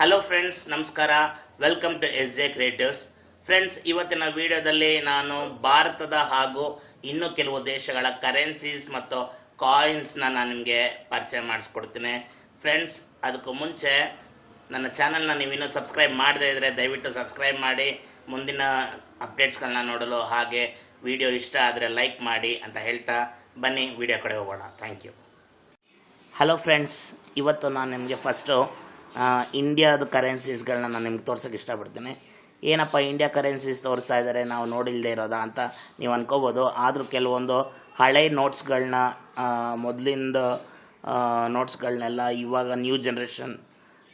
Hello friends, ನಮಸ್ಕಾರ. Welcome to S J creatives. Friends, ಇವತ್ತಿನ ವಿಡಿಯೋದಲ್ಲಿ ನಾನು ಭಾರತದ ಹಾಗೂ ಇನ್ನೂ ಕೆಲವು ದೇಶಗಳ ಕರೆನ್ಸೀಸ್ ಮತ್ತು ಕಾಯಿನ್ಸ್ನ ನಾನು ನಿಮಗೆ ಪರಿಚಯ ಮಾಡಿಸ್ಕೊಡ್ತೀನಿ. ಫ್ರೆಂಡ್ಸ್, ಅದಕ್ಕೂ ಮುಂಚೆ ನನ್ನ ಚಾನಲ್ನ ನೀವಿನ್ನೂ ಸಬ್ಸ್ಕ್ರೈಬ್ ಮಾಡದೇ ಇದ್ದರೆ ದಯವಿಟ್ಟು ಸಬ್ಸ್ಕ್ರೈಬ್ ಮಾಡಿ ಮುಂದಿನ ಅಪ್ಡೇಟ್ಸ್ಗಳನ್ನ ನೋಡಲು. ಹಾಗೆ ವಿಡಿಯೋ ಇಷ್ಟ ಆದರೆ ಲೈಕ್ ಮಾಡಿ ಅಂತ ಹೇಳ್ತಾ ಬನ್ನಿ ವಿಡಿಯೋ ಕಡೆ ಹೋಗೋಣ. Thank you. ಹಲೋ ಫ್ರೆಂಡ್ಸ್, ಇವತ್ತು ನಾನು ನಿಮಗೆ ಫಸ್ಟು ಇಂಡಿಯಾದ ಕರೆನ್ಸೀಸ್ಗಳನ್ನ ನಾನು ನಿಮ್ಗೆ ತೋರ್ಸೋಕ್ಕೆ ಇಷ್ಟಪಡ್ತೀನಿ. ಏನಪ್ಪ ಇಂಡಿಯಾ ಕರೆನ್ಸೀಸ್ ತೋರಿಸ್ತಾ ಇದ್ದಾರೆ, ನಾವು ನೋಡಿಲ್ಲದೆ ಇರೋದಾ ಅಂತ ನೀವು ಅನ್ಕೋಬೋದು. ಆದರೂ ಕೆಲವೊಂದು ಹಳೆ ನೋಟ್ಸ್ಗಳನ್ನ, ಮೊದಲಿಂದ ನೋಟ್ಸ್ಗಳನ್ನೆಲ್ಲ ಇವಾಗ ನ್ಯೂ ಜನ್ರೇಷನ್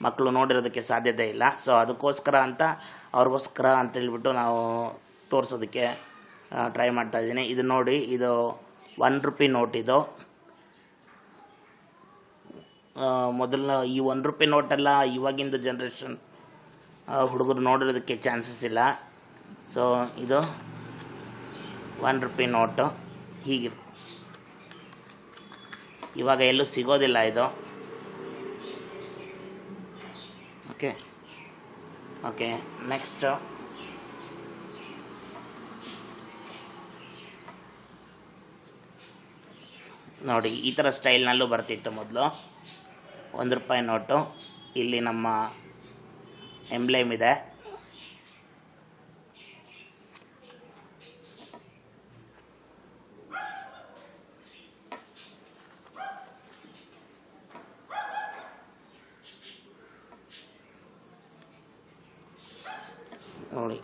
ಮಕ್ಕಳು ನೋಡಿರೋದಕ್ಕೆ ಸಾಧ್ಯತೆ ಇಲ್ಲ. ಸೊ ಅದಕ್ಕೋಸ್ಕರ ಅವ್ರಿಗೋಸ್ಕರ ಅಂತೇಳ್ಬಿಟ್ಟು ನಾವು ತೋರಿಸೋದಕ್ಕೆ ಟ್ರೈ ಮಾಡ್ತಾಯಿದ್ದೀನಿ. ಇದು ನೋಡಿ, ಇದು ₹1 ನೋಟ್. ಇದು ಮೊದಲ ಈ ₹1 ನೋಟೆಲ್ಲ ಇವಾಗಿಂದ ಜನ್ರೇಷನ್ ಹುಡುಗರು ನೋಡಿರೋದಕ್ಕೆ ಚಾನ್ಸಸ್ ಇಲ್ಲ. ಸೊ ಇದು ₹1 ನೋಟು ಹೀಗಿರ್, ಇವಾಗ ಎಲ್ಲೂ ಸಿಗೋದಿಲ್ಲ ಇದು. ಓಕೆ ನೆಕ್ಸ್ಟ್ ನೋಡಿ, ಈ ಥರ ಸ್ಟೈಲ್ನಲ್ಲೂ ಬರ್ತಿತ್ತು ಮೊದಲು. ₹1 ನೋಟು. ಇಲ್ಲಿ ನಮ್ಮ ಎಂಬ್ಲೇಮ್ ಇದೆ. ನೋಡಿ,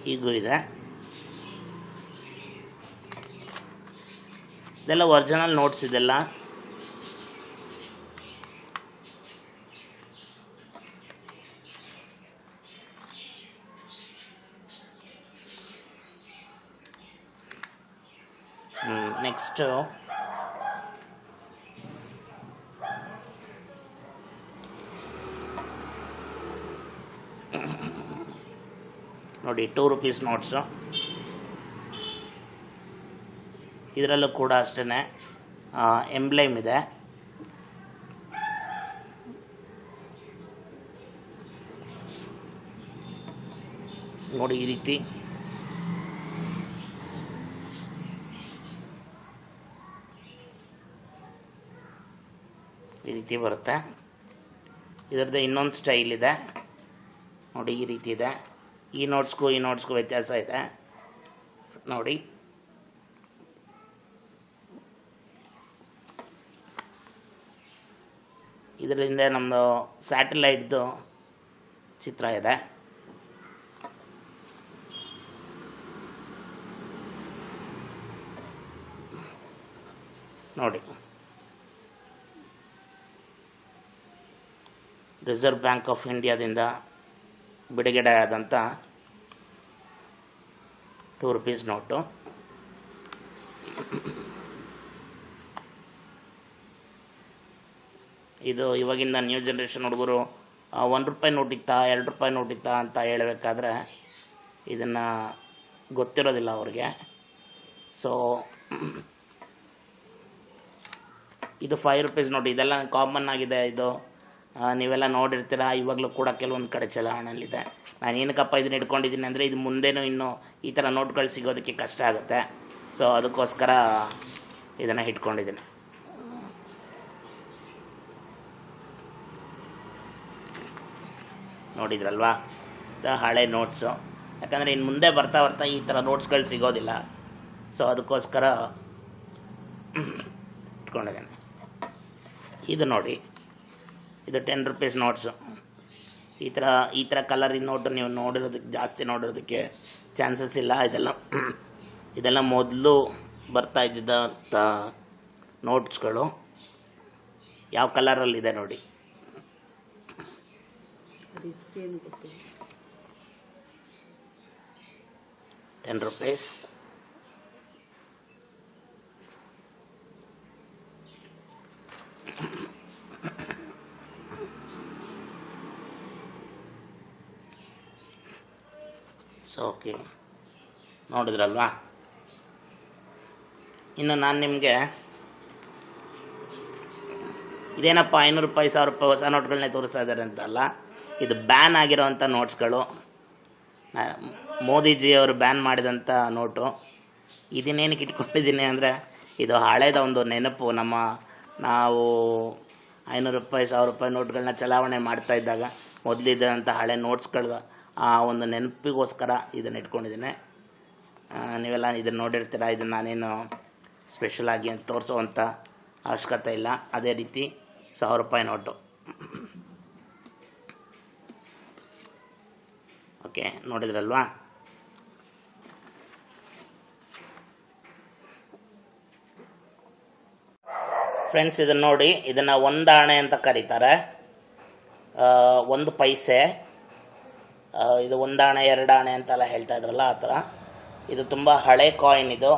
ಹೀಗೂ ಇದೆ. ಇದೆಲ್ಲ ಒರಿಜಿನಲ್ ನೋಟ್ಸ್. ಇದೆಲ್ಲ ನೆಕ್ಸ್ಟ್ ನೋಡಿ, ₹2 ನೋಟ್ಸು. ಇದರಲ್ಲೂ ಕೂಡ ಅಷ್ಟೇ ಎಂಬ್ಲೇಮ್ ಇದೆ. ನೋಡಿ, ಈ ರೀತಿ ಬರುತ್ತೆ. ಇದರದ್ದು ಇನ್ನೊಂದು ಸ್ಟೈಲ್ ಇದೆ ನೋಡಿ, ಈ ರೀತಿ ಇದೆ. ಈ ನೋಟ್ಸ್ಗೂ ವ್ಯತ್ಯಾಸ ಇದೆ ನೋಡಿ. ಇದರಿಂದ ನಮ್ಮದು ಸ್ಯಾಟಲೈಟ್ದು ಚಿತ್ರ ಇದೆ. ನೋಡಿ, ರಿಸರ್ವ್ ಬ್ಯಾಂಕ್ ಆಫ್ ಇಂಡಿಯಾದಿಂದ ಬಿಡುಗಡೆ ಆದಂಥ ₹2 ನೋಟು. ಇದು ಇವಾಗಿಂದ ನ್ಯೂ ಜನ್ರೇಷನ್ ಹುಡುಗರು ₹1 ನೋಟಿತ್ತಾ ₹2 ನೋಟಿತ್ತಾ ಅಂತ ಹೇಳಬೇಕಾದ್ರೆ ಇದನ್ನು ಗೊತ್ತಿರೋದಿಲ್ಲ ಅವ್ರಿಗೆ. ಸೊ ಇದು ₹5 ನೋಟ್. ಇದೆಲ್ಲ ಕಾಮನ್ ಆಗಿದೆ. ಇದು ನೀವೆಲ್ಲ ನೋಡಿರ್ತೀರ. ಇವಾಗಲೂ ಕೂಡ ಕೆಲವೊಂದು ಕಡೆ ಚಲಾವಣೆಯಲ್ಲಿದೆ. ನಾನು ಏನಕ್ಕಪ್ಪ ಇದನ್ನ ಇಟ್ಕೊಂಡಿದ್ದೀನಿ ಅಂದರೆ, ಇದು ಮುಂದೇನೂ ಇನ್ನೂ ಈ ಥರ ನೋಟ್ಗಳು ಸಿಗೋದಕ್ಕೆ ಕಷ್ಟ ಆಗುತ್ತೆ. ಸೊ ಅದಕ್ಕೋಸ್ಕರ ಇದನ್ನು ಇಟ್ಕೊಂಡಿದ್ದೀನಿ. ನೋಡಿದ್ರಲ್ವಾ, ಇದು ಹಳೆ ನೋಟ್ಸು. ಯಾಕಂದರೆ ಇನ್ನು ಮುಂದೆ ಬರ್ತಾ ಈ ಥರ ನೋಟ್ಸ್ಗಳು ಸಿಗೋದಿಲ್ಲ. ಸೊ ಅದಕ್ಕೋಸ್ಕರ ಇಟ್ಕೊಂಡಿದ್ದೇನೆ. ಇದು ನೋಡಿ, ಇದು ₹10 ನೋಟ್ಸು. ಈ ಥರ ಕಲರಿನ ನೋಟು ನೀವು ಜಾಸ್ತಿ ನೋಡಿರೋದಕ್ಕೆ ಚಾನ್ಸಸ್ ಇಲ್ಲ. ಇದೆಲ್ಲ ಮೊದಲು ಬರ್ತಾ ಇದ್ದಿದ್ದಂಥ ನೋಟ್ಸ್ಗಳು. ಯಾವ ಕಲರಲ್ಲಿದೆ ನೋಡಿ. ₹10. ಸೊ ಓಕೆ, ನೋಡಿದ್ರಲ್ವಾ. ಇನ್ನು ನಾನು ನಿಮಗೆ ಇದೇನಪ್ಪ 500 ರೂಪಾಯಿ 1000 ರೂಪಾಯಿ ಹೊಸ ನೋಟ್ಗಳನ್ನೇ ತೋರಿಸ್ತಾ ಇದ್ದಾರೆ ಅಂತಲ್ಲ, ಇದು ಬ್ಯಾನ್ ಆಗಿರೋವಂಥ ನೋಟ್ಸ್ಗಳು. ಮೋದಿಜಿಯವರು ಬ್ಯಾನ್ ಮಾಡಿದಂಥ ನೋಟು. ಇದನ್ನೇನಕ್ಕೆ ಇಟ್ಕೊಂಡಿದ್ದೀನಿ ಅಂದರೆ, ಇದು ಹಳೇದ ಒಂದು ನೆನಪು. ನಾವು 500 ರೂಪಾಯಿ 1000 ರೂಪಾಯಿ ನೋಟ್ಗಳನ್ನ ಚಲಾವಣೆ ಮಾಡ್ತಾ ಇದ್ದಾಗ ಮೊದಲಿದ್ದಂಥ ಹಳೆ ನೋಟ್ಸ್ಗಳು ಆ ಒಂದು ನೆನಪಿಗೋಸ್ಕರ ಇದನ್ನು ಇಟ್ಕೊಂಡಿದ್ದೀನಿ. ನೀವೆಲ್ಲ ಇದನ್ನು ನೋಡಿರ್ತೀರ. ಇದನ್ನು ನಾನೇನು ಸ್ಪೆಷಲಾಗಿ ತೋರಿಸುವಂಥ ಅವಶ್ಯಕತೆ ಇಲ್ಲ. ಅದೇ ರೀತಿ 1000 ರೂಪಾಯಿ ನೋಟು. ಓಕೆ, ನೋಡಿದ್ರಲ್ವಾ? ಫ್ರೆಂಡ್ಸ್, ಇದನ್ನು ನೋಡಿ. ಇದನ್ನು ಒಂದಾಣೆ ಅಂತ ಕರೀತಾರೆ. 1 ಪೈಸೆ. ಇದು ಒಂದಾಣೆ 2 ಆಣೆ ಅಂತೆಲ್ಲ ಹೇಳ್ತಾ ಇದ್ರಲ್ಲ, ಆ ಥರ. ಇದು ತುಂಬ ಹಳೆ ಕಾಯಿನ್ ಇದು.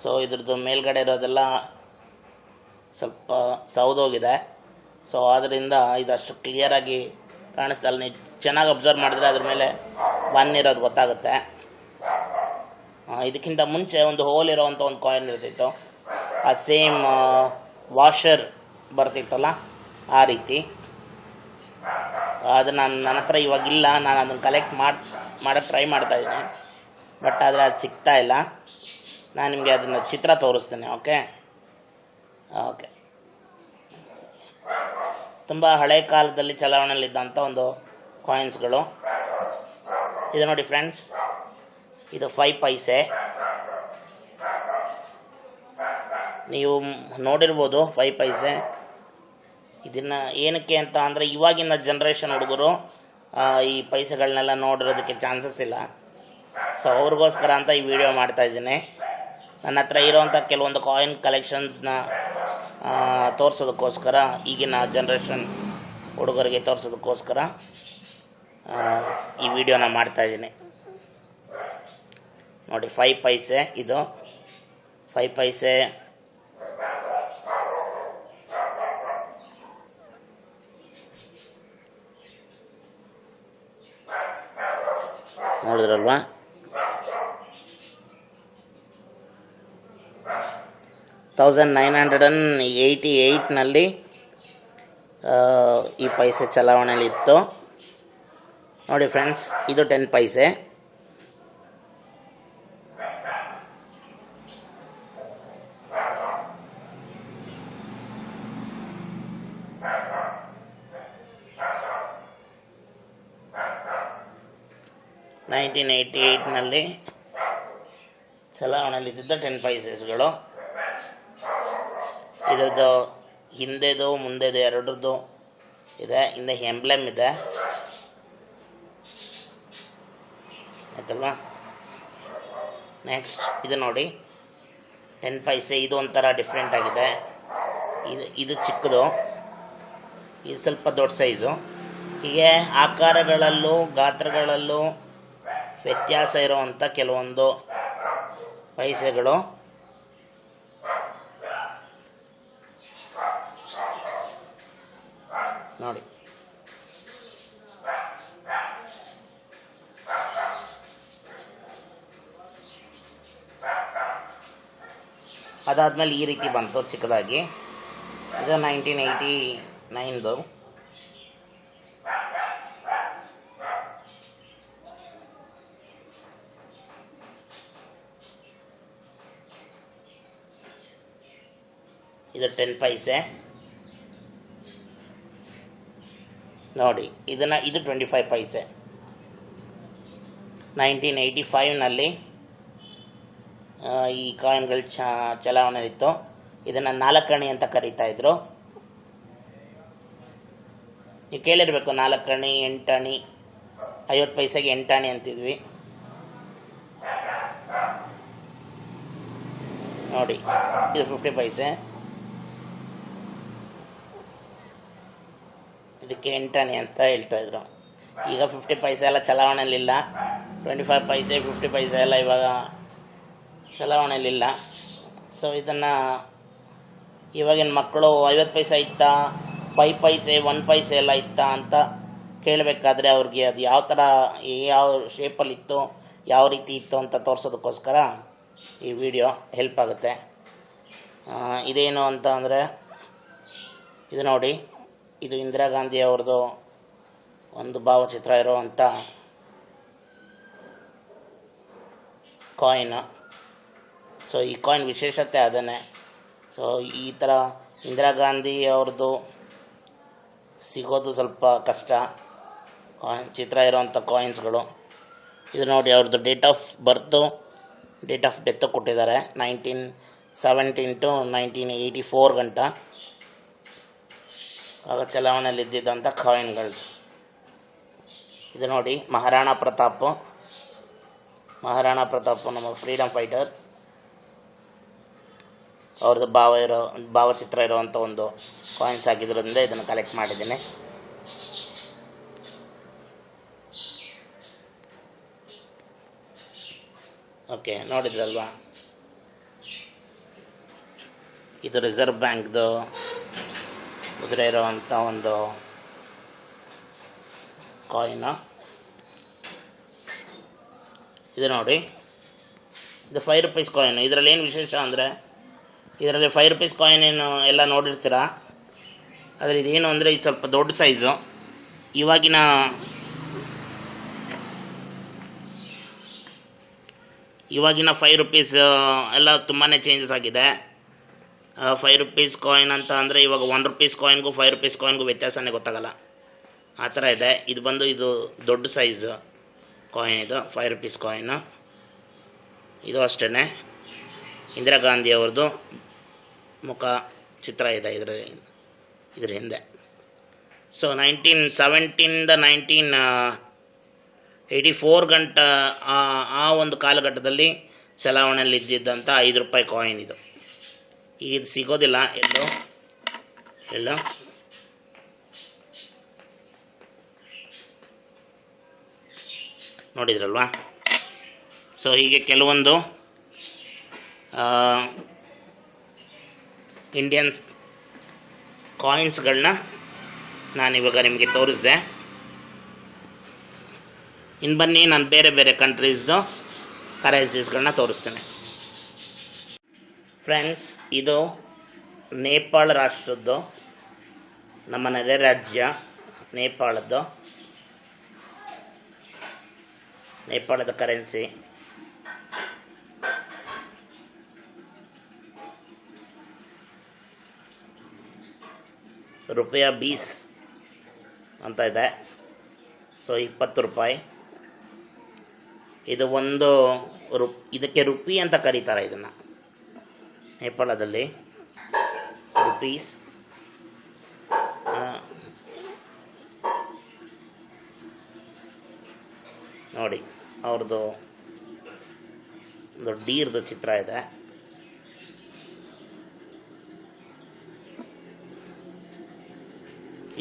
ಸೊ ಇದ್ರದ್ದು ಮೇಲ್ಗಡೆ ಇರೋದೆಲ್ಲ ಸ್ವಲ್ಪ ಸೌದೋಗಿದೆ. ಸೊ ಆದ್ದರಿಂದ ಇದಷ್ಟು ಕ್ಲಿಯರಾಗಿ ಕಾಣಿಸ್ದಲ್ಲ. ನೀವು ಚೆನ್ನಾಗಿ ಅಬ್ಸರ್ವ್ ಮಾಡಿದ್ರೆ ಅದ್ರ ಮೇಲೆ 1 ಇರೋದು ಗೊತ್ತಾಗುತ್ತೆ. ಇದಕ್ಕಿಂತ ಮುಂಚೆ ಒಂದು ಹೋಲ್ ಇರೋವಂಥ ಒಂದು ಕಾಯಿನ್ ಇರ್ತಿತ್ತು. ಆ ಸೇಮ್ ವಾಷರ್ ಬರ್ತಿತ್ತಲ್ಲ, ಆ ರೀತಿ. ಅದು ನನ್ನ ಹತ್ರ ಇವಾಗಿಲ್ಲ. ನಾನು ಅದನ್ನು ಕಲೆಕ್ಟ್ ಮಾಡೋಕ್ಕೆ ಟ್ರೈ ಮಾಡ್ತಾಯಿದ್ದೀನಿ, ಬಟ್ ಆದರೆ ಅದು ಸಿಗ್ತಾ ಇಲ್ಲ. ನಾನು ನಿಮಗೆ ಅದನ್ನು ಚಿತ್ರ ತೋರಿಸ್ತೇನೆ. ಓಕೆ, ತುಂಬ ಹಳೆ ಕಾಲದಲ್ಲಿ ಚಲಾವಣೆಯಲ್ಲಿದ್ದಂಥ ಒಂದು ಕಾಯಿನ್ಸ್ಗಳು. ಇದು ನೋಡಿ ಫ್ರೆಂಡ್ಸ್, ಇದು 5 ಪೈಸೆ. ನೀವು ನೋಡಿರ್ಬೋದು 5 ಪೈಸೆ. ಇದನ್ನು ಏನಕ್ಕೆ ಅಂತ ಅಂದರೆ, ಇವಾಗಿನ ಜನ್ರೇಷನ್ ಹುಡುಗರು ಈ ಪೈಸೆಗಳನ್ನೆಲ್ಲ ನೋಡಿರೋದಕ್ಕೆ ಚಾನ್ಸಸ್ ಇಲ್ಲ. ಸೊ ಅವ್ರಿಗೋಸ್ಕರ ಅಂತ ಈ ವಿಡಿಯೋ ಮಾಡ್ತಾಯಿದ್ದೀನಿ. ನನ್ನ ಹತ್ರ ಇರೋವಂಥ ಕೆಲವೊಂದು ಕಾಯಿನ್ ಕಲೆಕ್ಷನ್ಸ್ನ ತೋರಿಸೋದಕ್ಕೋಸ್ಕರ, ಈಗಿನ ಜನ್ರೇಷನ್ ಹುಡುಗರಿಗೆ ತೋರಿಸೋದಕ್ಕೋಸ್ಕರ ಈ ವಿಡಿಯೋನ ಮಾಡ್ತಾಯಿದ್ದೀನಿ. ನೋಡಿ, 5 ಪೈಸೆ. ಇದು 5 ಪೈಸೆ. ನೋಡಿದ್ರಲ್ವಾ? 1988ನಲ್ಲಿ ಈ ಪೈಸೆ ಚಲಾವಣೆಯಲ್ಲಿತ್ತು. ನೋಡಿ ಫ್ರೆಂಡ್ಸ್, ಇದು 10 ಪೈಸೆ. ನಲ್ಲಿ ಚಲಾವಣೆಯಲ್ಲಿದ್ದ 10 ಪೈಸೆಸ್ಗಳು. ಇದರದ್ದು ಹಿಂದೆದು ಮುಂದೆದು ಎರಡರದ್ದು ಇದೆ. ಹಿಂದೆ ಎಂಬ್ಲೆಮ್ ಇದೆ, ಆಯ್ತಲ್ವಾ? ನೆಕ್ಸ್ಟ್ ಇದು ನೋಡಿ, 10 ಪೈಸೆ. ಇದು ಒಂಥರ ಡಿಫ್ರೆಂಟ್ ಆಗಿದೆ. ಇದು ಚಿಕ್ಕದು, ಇದು ಸ್ವಲ್ಪ ದೊಡ್ಡ ಸೈಜು. ಹೀಗೆ ಆಕಾರಗಳಲ್ಲೂ ಗಾತ್ರಗಳಲ್ಲೂ ವ್ಯತ್ಯಾಸ ಇರುವಂಥ ಕೆಲವೊಂದು ಪೈಸೆಗಳು. ನೋಡಿ, ಅದಾದಮೇಲೆ ಈ ರೀತಿ ಬಂತು ಚಿಕ್ಕದಾಗಿ. ಇದು 1989ದು. ಇದು 10 ಪೈಸೆ. ನೋಡಿ, ಇದು 25 ಪೈಸೆ. 1985ನಲ್ಲಿ ಈ ಕಾಯಿನ್ಗಳು ಚಲಾವಣೆಯಲ್ಲಿತ್ತು. ಇದನ್ನು 4 ಆಣೆ ಅಂತ ಕರೀತಾಯಿದ್ರು. ನೀವು ಕೇಳಿರಬೇಕು, 4 ಆಣೆ 8 ಆಣೆ. 50 ಪೈಸೆಗೆ 8 ಆಣೆ ಅಂತಿದ್ವಿ. ನೋಡಿ, ಇದು 50 ಪೈಸೆ. ಇದಕ್ಕೆ 8 ಆಣೆ ಅಂತ ಹೇಳ್ತಾಯಿದ್ರು. ಈಗ 50 ಪೈಸೆ ಎಲ್ಲ ಚಲಾವಣೆಯಲ್ಲಿಲ್ಲ. 25 ಪೈಸೆ 50 ಪೈಸೆ ಎಲ್ಲ ಇವಾಗ ಚಲಾವಣೆಯಲ್ಲಿಲ್ಲ. ಸೊ ಇದನ್ನು ಇವಾಗಿನ ಮಕ್ಕಳು 50 ಪೈಸೆ ಇತ್ತಾ, 5 ಪೈಸೆ 1 ಪೈಸೆ ಎಲ್ಲ ಇತ್ತಾ ಅಂತ ಕೇಳಬೇಕಾದ್ರೆ ಅವ್ರಿಗೆ ಅದು ಯಾವ ಥರ ಯಾವ ಶೇಪಲ್ಲಿತ್ತು, ಯಾವ ರೀತಿ ಇತ್ತು ಅಂತ ತೋರಿಸೋದಕ್ಕೋಸ್ಕರ ಈ ವಿಡಿಯೋ ಹೆಲ್ಪ್ ಆಗುತ್ತೆ. ಇದೇನು ಅಂತ ಅಂದರೆ, ಇದು ನೋಡಿ, ಇದು ಇಂದಿರಾ ಗಾಂಧಿ ಅವ್ರದ್ದು ಒಂದು ಭಾವಚಿತ್ರ ಇರುವಂಥ ಕಾಯಿನ್. ಸೊ ಈ ಕಾಯಿನ್ ವಿಶೇಷತೆ ಅದನ್ನೇ. ಸೊ ಈ ಥರ ಇಂದಿರಾ ಗಾಂಧಿ ಅವ್ರದ್ದು ಸಿಗೋದು ಸ್ವಲ್ಪ ಕಷ್ಟ, ಚಿತ್ರ ಇರೋವಂಥ ಕಾಯಿನ್ಸ್ಗಳು. ಇದು ನೋಡಿ, ಅವ್ರದ್ದು date of birth, date of death ಕೊಟ್ಟಿದ್ದಾರೆ, 1917 to 1984 ಗಂಟ ಆಗ ಚಲಾವಣೆಯಲ್ಲಿ ಇದ್ದಿದ್ದಂಥ ಕಾಯಿನ್ಗಳು. ಇದು ನೋಡಿ, ಮಹಾರಾಣಾ ಪ್ರತಾಪ್ ನಮ್ಮ ಫ್ರೀಡಮ್ ಫೈಟರ್, ಅವ್ರದ್ದು ಭಾವಚಿತ್ರ ಇರುವಂಥ ಒಂದು ಕಾಯಿನ್ಸ್ ಆಗಿದ್ದರಿಂದ ಇದನ್ನು ಕಲೆಕ್ಟ್ ಮಾಡಿದ್ದೀನಿ. ಓಕೆ, ನೋಡಿದ್ರಲ್ವಾ, ಇದು ರಿಸರ್ವ್ ಬ್ಯಾಂಕ್ದು ಕುದುರೆ ಇರುವಂಥ ಒಂದು ಕಾಯಿನು. ಇದು ನೋಡಿ, ಇದು 5 ರೂಪೀಸ್ ಕಾಯಿನ್. ಇದರಲ್ಲಿ ಏನು ವಿಶೇಷ ಅಂದರೆ, ಇದರಲ್ಲಿ 5 ರೂಪೀಸ್ ಕಾಯಿನ್ ಏನು ಎಲ್ಲ ನೋಡಿರ್ತೀರ, ಆದರೆ ಇದೇನು ಅಂದರೆ ಇದು ಸ್ವಲ್ಪ ದೊಡ್ಡ ಸೈಜು. ಇವಾಗಿನ 5 ರೂಪೀಸ್ ಎಲ್ಲ ತುಂಬಾ ಚೇಂಜಸ್ ಆಗಿದೆ. 5 ರೂಪೀಸ್ ಕಾಯಿನ್ ಅಂತ ಅಂದರೆ ಇವಾಗ 1 ರೂಪೀಸ್ ಕಾಯಿನ್ಗೂ 5 ರೂಪೀಸ್ ಕಾಯಿನ್ಗೂ ವ್ಯತ್ಯಾಸನೇ ಗೊತ್ತಾಗಲ್ಲ, ಆ ಥರ ಇದೆ. ಇದು ದೊಡ್ಡ ಸೈಜ್ ಕಾಯಿನ್, ಇದು 5 ರೂಪೀಸ್ ಕಾಯಿನು. ಇದು ಅಷ್ಟೇ, ಇಂದಿರಾ ಗಾಂಧಿ ಅವ್ರದ್ದು ಮುಖ ಚಿತ್ರ ಇದೆ ಇದ್ರ ಹಿಂದೆ. ಸೊ 1917 1984 ಗಂಟ ಆ ಒಂದು ಕಾಲಘಟ್ಟದಲ್ಲಿ ಚಲಾವಣೆಯಲ್ಲಿ ಇದ್ದಿದ್ದಂಥ 5 ರೂಪಾಯಿ ಕಾಯಿನ್ ಇದು. ಈಗ ಇದು ಸಿಗೋದಿಲ್ಲ ಎಲ್ಲೋ. ನೋಡಿದ್ರಲ್ವಾ. ಸೊ ಹೀಗೆ ಕೆಲವೊಂದು ಇಂಡಿಯನ್ ಕಾಯಿನ್ಸ್ಗಳನ್ನ ನಾನಿವಾಗ ನಿಮಗೆ ತೋರಿಸಿದೆ. ಇನ್ನು ಬನ್ನಿ, ನಾನು ಬೇರೆ ಬೇರೆ ಕಂಟ್ರೀಸ್ದು ಕರೆನ್ಸೀಸ್ಗಳನ್ನ ತೋರಿಸ್ತೇನೆ. ಫ್ರೆಂಡ್ಸ್, ಇದು ನೇಪಾಳ ರಾಷ್ಟ್ರದ್ದು, ನಮ್ಮ ನೆರೆ ರಾಜ್ಯ ನೇಪಾಳದ ಕರೆನ್ಸಿ. ರೂಪಾಯಿ 20 ಅಂತ ಇದೆ. ಸೊ 20 ರೂಪಾಯಿ. ಇದು ಒಂದು ಇದಕ್ಕೆ ರುಪಿ ಅಂತ ಕರೀತಾರೆ ಇದನ್ನು ನೇಪಾಳದಲ್ಲಿ, ರುಪೀಸ್. ನೋಡಿ, ಅವ್ರದ್ದು ಒಂದು ಡೀರ್ದು ಚಿತ್ರ ಇದೆ.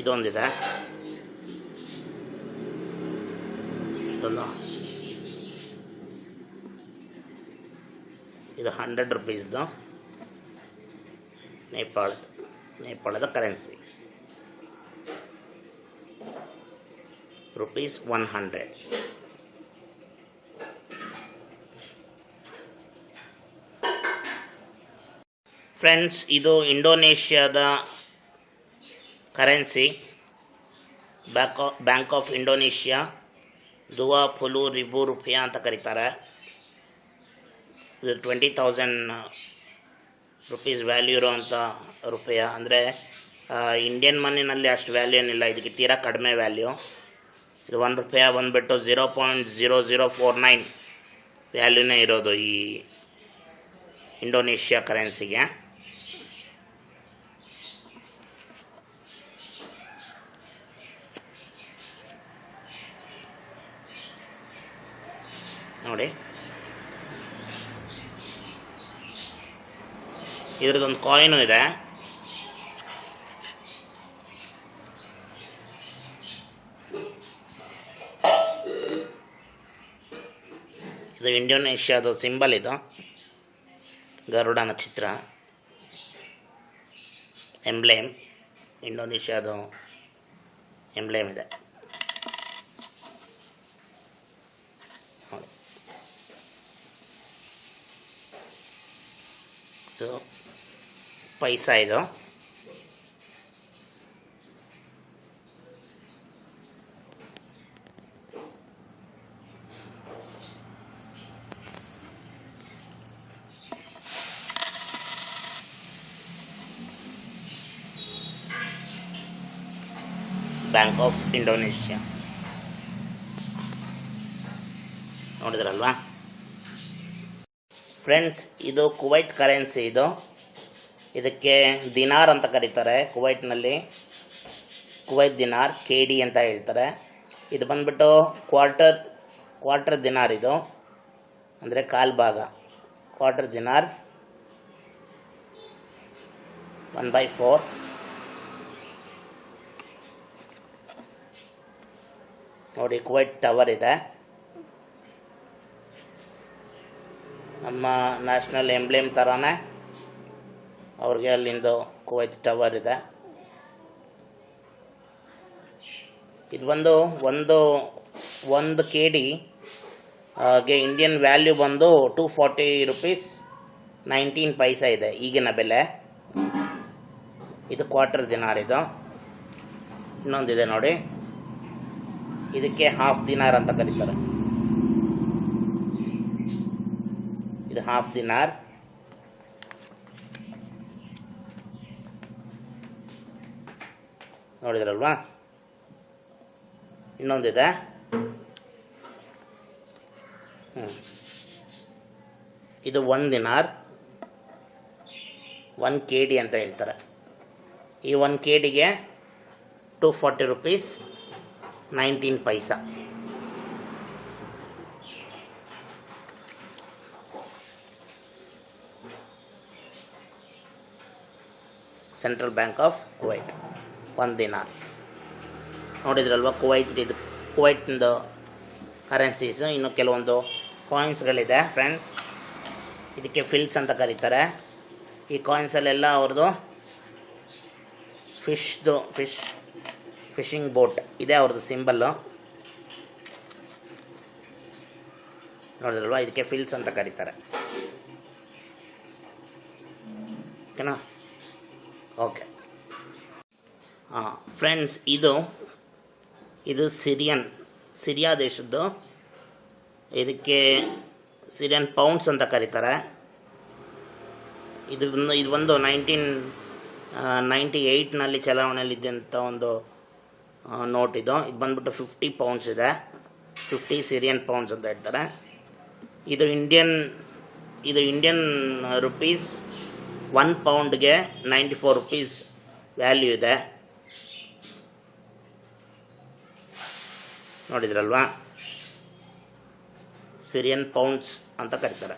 ಇದೊಂದಿದೆ, ಇದು 100 ರೂಪೀಸ್ದು ನೇಪಾಳದ ಕರೆನ್ಸಿ, ರೂಪೀಸ್ 100. ಫ್ರೆಂಡ್ಸ್, ಇದು ಇಂಡೋನೇಷ್ಯಾದ ಕರೆನ್ಸಿ, ಬ್ಯಾಂಕ್ ಆಫ್ ಇಂಡೋನೇಷ್ಯಾ, ದುವಾ ಫುಲು ರಿಬು ರೂಪಾಯಿ ಅಂತ ಕರೀತಾರೆ. ಇದು 20,000 ರುಪೀಸ್ ವ್ಯಾಲ್ಯೂ ಇರೋವಂಥ ರೂಪಾಯಿ. ಅಂದರೆ ಇಂಡಿಯನ್ ಮನಿನಲ್ಲಿ ಅಷ್ಟು ವ್ಯಾಲ್ಯೂ ಏನಿಲ್ಲ, ಇದಕ್ಕೆ ತೀರಾ ಕಡಿಮೆ ವ್ಯಾಲ್ಯೂ. ಇದು 1 ರೂಪಾಯಿ ಬಂದುಬಿಟ್ಟು 0.0049 ವ್ಯಾಲ್ಯೂನೇ ಇರೋದು ಈ ಇಂಡೋನೇಷ್ಯಾ ಕರೆನ್ಸಿಗೆ. ನೋಡಿ, ಇದ್ರದ್ದೊಂದು ಕಾಯಿನು ಇದೆ. ಇದು ಇಂಡೋನೇಷ್ಯಾದ ಸಿಂಬಲ್, ಇದು ಗರುಡನ ಚಿತ್ರ, ಎಂಬ್ಲೇಮ್, ಇಂಡೋನೇಷ್ಯಾದ ಎಂಬ್ಲೇಮ್ ಇದೆ. ಪೈಸಾ ಇದು. Bank of Indonesia. ನೋಡಿದ್ರಲ್ವಾ ಫ್ರೆಂಡ್ಸ್, ಇದು ಕುವೈಟ್ ಕರೆನ್ಸಿ. ಇದಕ್ಕೆ ದಿನಾರ್ ಅಂತ ಕರೀತಾರೆ ಕುವೈಟ್ನಲ್ಲಿ. ಕುವೈತ್ ದಿನಾರ್, KD ಅಂತ ಹೇಳ್ತಾರೆ. ಇದು ಬಂದ್ಬಿಟ್ಟು ಕ್ವಾರ್ಟರ್ ದಿನಾರ್. ಇದು ಅಂದರೆ ಕಾಲು ಭಾಗ. ಕ್ವಾರ್ಟರ್ ದಿನಾರ್ 1/4. ನೋಡಿ, ಕುವೈಟ್ ಟವರ್ ಇದೆ. ನಮ್ಮ ನ್ಯಾಷನಲ್ ಎಂಬ್ಲೇಮ್ ಥರನೇ ಅವ್ರಿಗೆ ಅಲ್ಲಿಂದು ಕುವೈತ್ ಟವರ್ ಇದೆ. ಇದು ಒಂದು KD ಗೆ ಇಂಡಿಯನ್ ವ್ಯಾಲ್ಯೂ ಬಂದು 240 ರೂಪೀಸ್ 19 ಪೈಸಾ ಇದೆ ಈಗಿನ ಬೆಲೆ. ಇದು ಕ್ವಾರ್ಟರ್ ದಿನಾರ್. ಇದು ಇನ್ನೊಂದಿದೆ ನೋಡಿ, ಇದಕ್ಕೆ ಹಾಫ್ ದಿನಾರ್ ಅಂತ ಕರೀತಾರೆ. ಇದು ಹಾಫ್ ದಿನಾರ್. ನೋಡಿದ್ರಲ್ವಾ? ಇನ್ನೊಂದಿದೆ. ಇದು 1 ದಿನಾರ್, 1 KD ಅಂತ ಹೇಳ್ತಾರೆ. ಈ 1 KDಗೆ 240 rupees 19 paisa. Central bank of Kuwait, 1 dinar. ನೋಡಿದ್ರಲ್ವ ಕುವೈಟ್ದು ಕರೆನ್ಸೀಸು. ಇನ್ನು ಕೆಲವೊಂದು ಕಾಯಿನ್ಸ್ಗಳಿದೆ ಫ್ರೆಂಡ್ಸ್. ಇದಕ್ಕೆ ಫಿಲ್ಸ್ ಅಂತ ಕರೀತಾರೆ. ಈ ಕಾಯಿನ್ಸಲ್ಲೆಲ್ಲ ಅವ್ರದ್ದು ಫಿಶಿಂಗ್ ಬೋಟ್ ಇದೆ, ಅವ್ರದ್ದು ಸಿಂಬಲ್ಲು. ನೋಡಿದ್ರಲ್ವ? ಇದಕ್ಕೆ ಫಿಲ್ಸ್ ಅಂತ ಕರೀತಾರೆ. ಓಕೆನಾ? ಓಕೆ ಫ್ರೆಂಡ್ಸ್, ಇದು ಸಿರಿಯಾ ದೇಶದ್ದು. ಇದಕ್ಕೆ ಸಿರಿಯನ್ ಪೌಂಡ್ಸ್ ಅಂತ ಕರೀತಾರೆ. ಇದು ಒಂದು 1998ನಲ್ಲಿ ಚಲಾವಣೆಯಲ್ಲಿದ್ದಂಥ ಒಂದು ನೋಟ್. ಇದು ಬಂದ್ಬಿಟ್ಟು 50 ಪೌಂಡ್ಸ್ ಇದೆ. 50 ಸಿರಿಯನ್ ಪೌಂಡ್ಸ್ ಅಂತ ಹೇಳ್ತಾರೆ. ಇದು ಇಂಡಿಯನ್ ರುಪೀಸ್ 1 ಪೌಂಡ್ಗೆ 94 ರೂಪೀಸ್ ವ್ಯಾಲ್ಯೂ ಇದೆ. ನೋಡಿದ್ರಲ್ವಾ? ಸಿರಿಯನ್ ಪೌಂಡ್ಸ್ ಅಂತ ಕರೀತಾರೆ.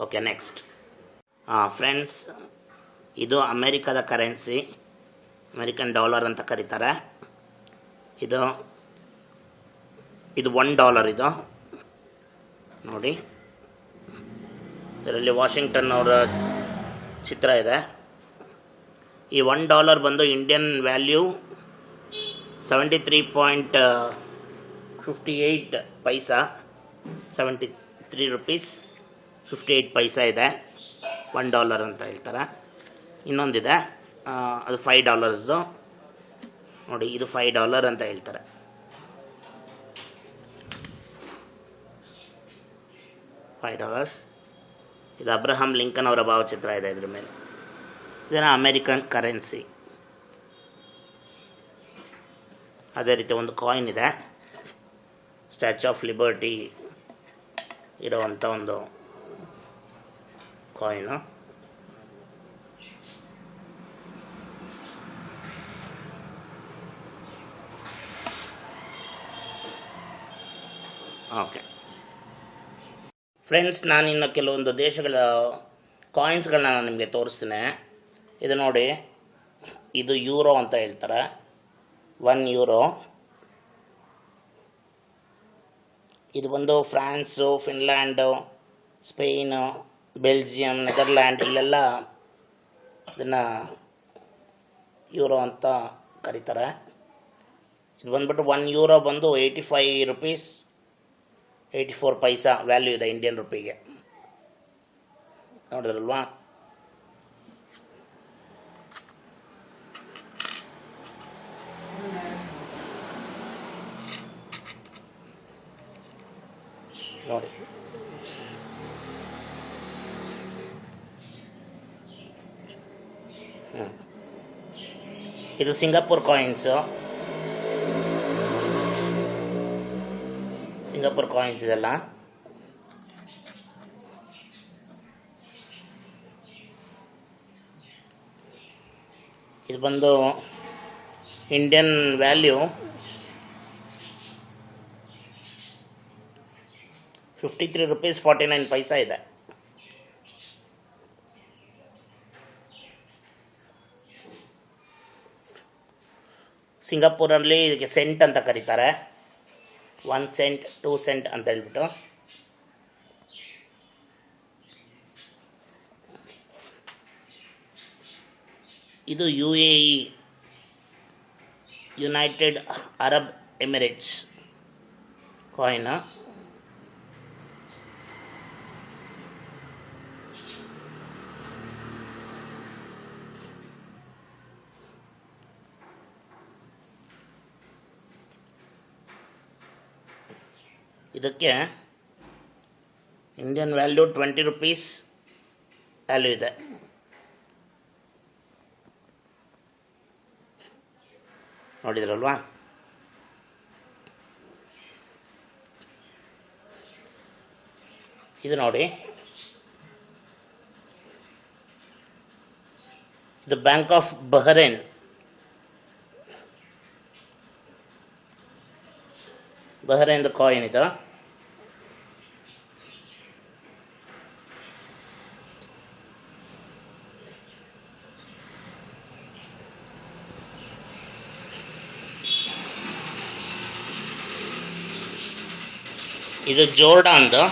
ಓಕೆ, ನೆಕ್ಸ್ಟ್ ಫ್ರೆಂಡ್ಸ್, ಇದು ಅಮೇರಿಕಾದ ಕರೆನ್ಸಿ, ಅಮೇರಿಕನ್ ಡಾಲರ್ ಅಂತ ಕರೀತಾರೆ. ಇದು $1. ಇದು ನೋಡಿ, ಇದರಲ್ಲಿ ವಾಷಿಂಗ್ಟನ್ ಅವರ ಚಿತ್ರ ಇದೆ. ಈ $1 ಬಂದು ಇಂಡಿಯನ್ ವ್ಯಾಲ್ಯೂ 73.58 ಪೈಸಾ, 73 ರೂಪೀಸ್ 58 ಪೈಸಾ ಇದೆ. $1 ಅಂತ ಹೇಳ್ತಾರೆ. ಇನ್ನೊಂದಿದೆ, ಅದು $5. ನೋಡಿ, ಇದು $5 ಅಂತ ಹೇಳ್ತಾರೆ. $5. ಇದು ಅಬ್ರಹಾಂ ಲಿಂಕನ್ ಅವರ ಭಾವಚಿತ್ರ ಇದೆ ಇದ್ರ ಮೇಲೆ. ಇದನ್ನು ಅಮೇರಿಕನ್ ಕರೆನ್ಸಿ. ಅದೇ ರೀತಿ ಒಂದು ಕಾಯಿನ್ ಇದೆ, ಸ್ಟ್ಯಾಚ್ಯೂ ಆಫ್ ಲಿಬರ್ಟಿ ಇರುವಂಥ ಒಂದು ಕಾಯಿನು. ಓಕೆ ಫ್ರೆಂಡ್ಸ್, ನಾನಿನ್ನು ಕೆಲವೊಂದು ದೇಶಗಳ ಕಾಯಿನ್ಸ್ಗಳನ್ನ ನಾನು ನಿಮಗೆ ತೋರಿಸ್ತೀನಿ. ಇದು ನೋಡಿ, ಇದು ಯೂರೋ ಅಂತ ಹೇಳ್ತಾರೆ. €1. ಇದು ಬಂದು prawns, Finland, Spain, Belgium, Netherland, ಇಲ್ಲೆಲ್ಲ ಇದನ್ನು ಯೂರೋ ಅಂತ ಕರೀತಾರೆ. ಇದು ಬಂದ್ಬಿಟ್ಟು €1 ಬಂದು 85 ರೂಪೀಸ್ 84 ಪೈಸಾ ವ್ಯಾಲ್ಯೂ ಇದೆ ಇಂಡಿಯನ್ ರುಪಿಗೆ. ನೋಡಿದ್ರಲ್ವಾ? ಇದು ಸಿಂಗಾಪುರ್ ಕಾಯಿನ್ಸು. ಸಿಂಗಾಪುರ್ ಕಾಯಿನ್ಸ್ ಇದೆಲ್ಲ. ಇದು ಬಂದು ಇಂಡಿಯನ್ ವ್ಯಾಲ್ಯೂ 53 ರೂಪೀಸ್ 49 ಪೈಸಾ ಇದೆ. ಸಿಂಗಾಪುರಲ್ಲಿ ಇದಕ್ಕೆ ಸೆಂಟ್ ಅಂತ ಕರೀತಾರೆ. 1 ಸೆಂಟ್ 2 ಸೆಂಟ್ ಅಂತ ಹೇಳ್ಬಿಟ್ಟು. ಇದು UAE, United Arab Emirates coin. ಇದಕ್ಕೆ ಇಂಡಿಯನ್ ವ್ಯಾಲ್ಯೂ 20 ರೂಪೀಸ್ ವ್ಯಾಲ್ಯೂ ಇದೆ. ನೋಡಿದ್ರಲ್ವಾ? ಇದು ನೋಡಿ, ಇದು ಬ್ಯಾಂಕ್ ಆಫ್ ಬಹರೇನ್. ಬಹರೇನ್ದು ಕಾಯಿನ್ ಇದು. ಇದು ಜೋರ್ಡಾನ್ದು.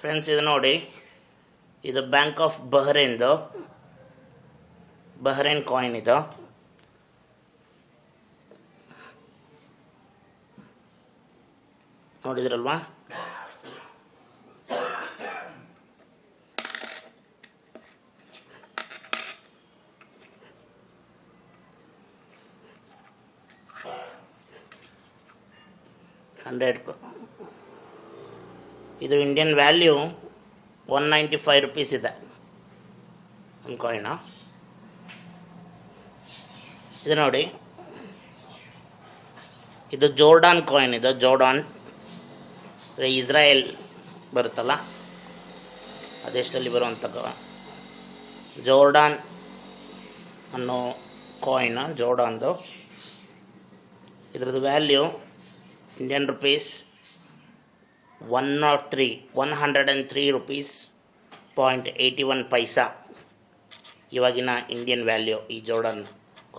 ಫ್ರೆಂಡ್ಸ್ ಇದು ನೋಡಿ, ಇದು ಬ್ಯಾಂಕ್ ಆಫ್ ಬಹರೇನ್ದು, ಬಹರೇನ್ ಕಾಯಿನ್ ಇದು. ನೋಡಿದ್ರಲ್ವಾ? ಇದು ಇಂಡಿಯನ್ ವ್ಯಾಲ್ಯೂ 195 ರೂಪೀಸ್ ಇದೆ ಒಂದು ಕಾಯಿನ. ಇದು ನೋಡಿ, ಇದು ಜೋರ್ಡಾನ್ ಕಾಯಿನ್. ಇದು ಜೋರ್ಡಾನ್ ಇಸ್ರಾಯೇಲ್ ಬರುತ್ತಲ್ಲ ಆ ದೇಶದಲ್ಲಿ ಬರುವಂಥ ಜೋರ್ಡಾನ್ ಅನ್ನೋ ಕಾಯಿನ್, ಜೋರ್ಡಾನ್ದು. ಇದರದ್ದು ವ್ಯಾಲ್ಯೂ ಇಂಡಿಯನ್ ರುಪೀಸ್ 103 ರೂಪೀಸ್ .81 ಪೈಸಾ ಇವಾಗಿನ ಇಂಡಿಯನ್ ವ್ಯಾಲ್ಯೂ ಈ ಜೋರ್ಡಾನ್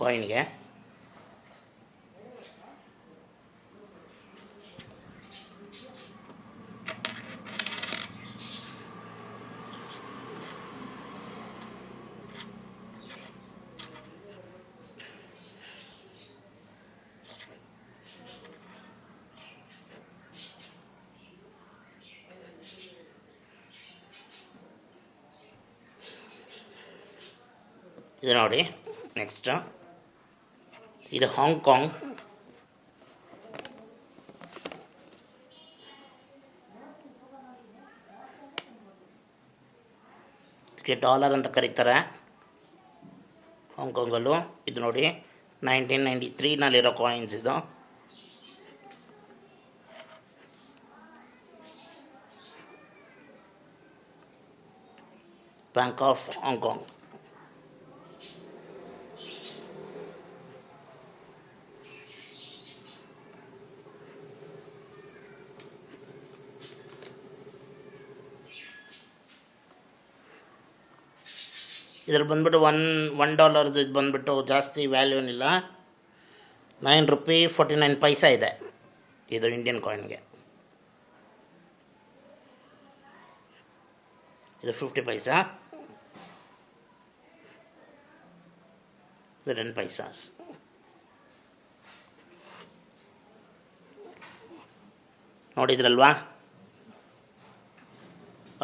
ಕಾಯಿನ್ಗೆ. ಇದು ನೋಡಿ, ನೆಕ್ಸ್ಟ್ ಇದು ಹಾಂಗ್ಕಾಂಗ್. ಇದಕ್ಕೆ ಡಾಲರ್ ಅಂತ ಕರೀತಾರೆ ಹಾಂಗ್ಕಾಂಗಲ್ಲೂ. ಇದು ನೋಡಿ 1993ನಲ್ಲಿರೋ ಕಾಯಿನ್ಸ್ ಇದು. Bank of Hong Kong. ಇದ್ರಲ್ಲಿ ಬಂದ್ಬಿಟ್ಟು $1 ಇದು ಬಂದ್ಬಿಟ್ಟು ಜಾಸ್ತಿ ವ್ಯಾಲ್ಯೂ ಏನಿಲ್ಲ, 9 ರೂಪಿ 49 ಪೈಸಾ ಇದೆ ಇದು ಇಂಡಿಯನ್ ಕಾಯಿನ್ಗೆ. ಇದು 50 ಪೈಸಾ, ಇದು 10 ಪೈಸಾಸ್. ನೋಡಿದ್ರಲ್ವಾ?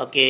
ಓಕೆ.